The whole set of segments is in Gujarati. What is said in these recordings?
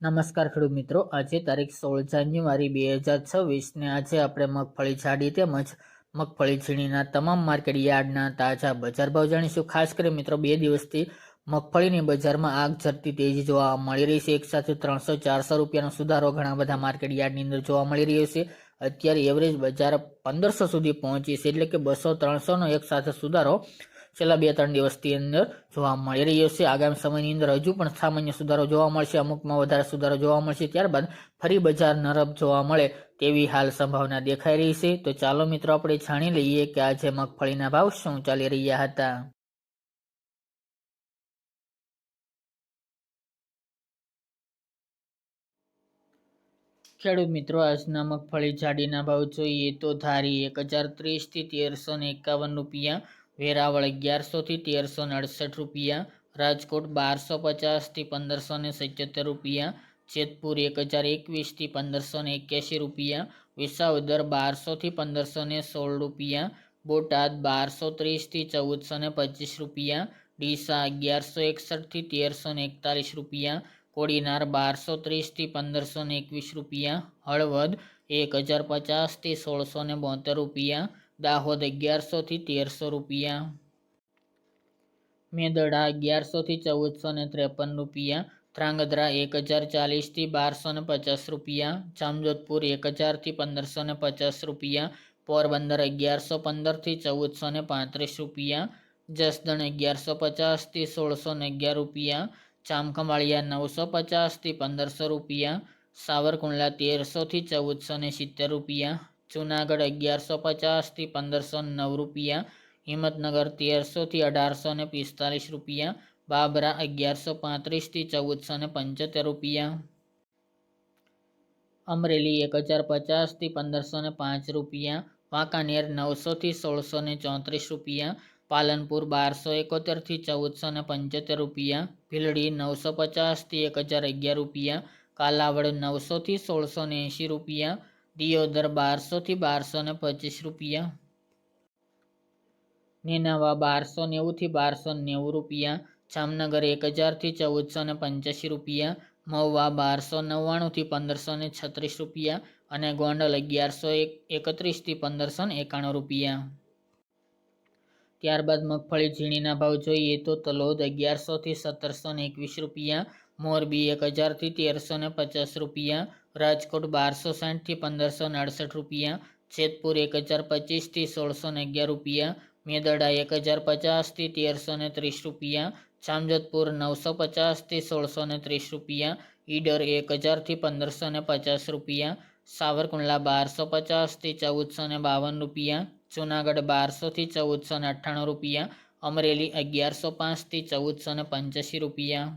નમસ્કાર ખેડૂત મિત્રો, આજે તારીખ 16 જાન્યુઆરી 2026 ને આજે આપણે મગફળી જાડી તેમજ મગફળી ઝીણીના તમામ માર્કેટ યાર્ડના તાજા બજાર ભાવ જાણીશું। ખાસ કરી મિત્રો 2 દિવસથી મગફળીની બજારમાં આગ ઝરતી તેજી જોવા મળી રહી છે। એક સાથે 300-400 રૂપિયાનો સુધારો ઘણા બધા માર્કેટ યાર્ડની અંદર જોવા મળી રહ્યો છે। અત્યારે એવરેજ બજાર 1500 સુધી પહોંચી છે, એટલે કે 200-300 નો એક સાથે સુધારો છેલ્લા 2-3 દિવસની અંદર જોવા મળી રહ્યો છે। આગામી સમયની અંદર હજુ પણ સામાન્ય સુધારો જોવા મળશે, અમુકમાં વધારે સુધારો જોવા મળશે, ત્યારબાદ ફરી બજાર નરમ જોવા મળે તેવી હાલ સંભાવના દેખાઈ રહી છે। તો ચાલો મિત્રો આપણે જાણી લઈએ કે આજે મગફળીના ભાવ શું ચાલી રહ્યા હતા। ખેડૂત મિત્રો, આજના મગફળી જાડીના ભાવ જોઈએ તો ધારી 1030 થી 1351 રૂપિયા, વેરાવળ 1100 થી 1368 રૂપિયા, રાજકોટ 1250 થી 1577 રૂપિયા, જેતપુર 1021 થી 1581 રૂપિયા, વિસાવદર 1200 થી 1516 રૂપિયા, બોટાદ 1230 થી 1425 રૂપિયા, ડીસા 1161 થી 1341 રૂપિયા, કોડીનાર 1230 થી 1521 રૂપિયા, હળવદ 1050 થી 1672 રૂપિયા, દાહોદ 1100 થી 1300 રૂપિયા, મેદડા 1100 થી 1453 રૂપિયા, ધ્રાંગધ્રા 1040 થી 1250 રૂપિયા, જામજોધપુર 1000 થી 1550 રૂપિયા, પોરબંદર 1115 થી 1435 રૂપિયા, જસદણ 1150 થી 1611 રૂપિયા, ચામખંભાળિયા 950 થી 1500 રૂપિયા, સાવરકુંડલા 1300 થી 1470 રૂપિયા, જુનાગઢ 1150 થી 1509 રૂપિયા, હિંમતનગર 1300 થી 1845 રૂપિયા, બાબરા 1135 થી 1475 રૂપિયા, અમરેલી 1050 થી 1505 રૂપિયા, વાંકાનેર 900 થી 1634 રૂપિયા, પાલનપુર 1271 થી 1475 રૂપિયા, ભીલડી 950 થી 1011 રૂપિયા, કાલાવડ 900 થી 1680 રૂપિયા, દિયોદર 1200 થી 1225 રૂપિયા, નેનાવા 1290 થી 1290 રૂપિયા, જામનગર 1000 થી 1485 રૂપિયા, મહુવા 1299 થી 1536 રૂપિયા અને ગોંડલ 1131 થી 1591 રૂપિયા। ત્યારબાદ મગફળી ઝીણીના ભાવ જોઈએ તો તલોદ 1100 થી 1721 રૂપિયા, મોરબી 1000 થી 1350 રૂપિયા, રાજકોટ 1260 થી 1568 રૂપિયા, જેતપુર 1025 થી 1611 રૂપિયા, મેદડા 1050 થી 1330 રૂપિયા, જામજોધપુર 950 થી 1630 રૂપિયા, ઈડર 1000 થી 1550 રૂપિયા, સાવરકુંડલા 1250 થી 1452 રૂપિયા, જુનાગઢ 1200 થી 1498 રૂપિયા, અમરેલી 1105 થી 1485 રૂપિયા,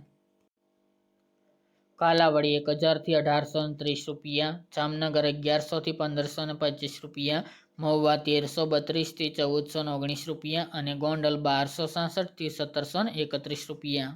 કાલાવડી 1000 થી 1830 રૂપિયા, જામનગર 1100 થી 1525 રૂપિયા, મહુવા 1332 થી 1419 રૂપિયા અને ગોંડલ 1266 થી 1731 રૂપિયા।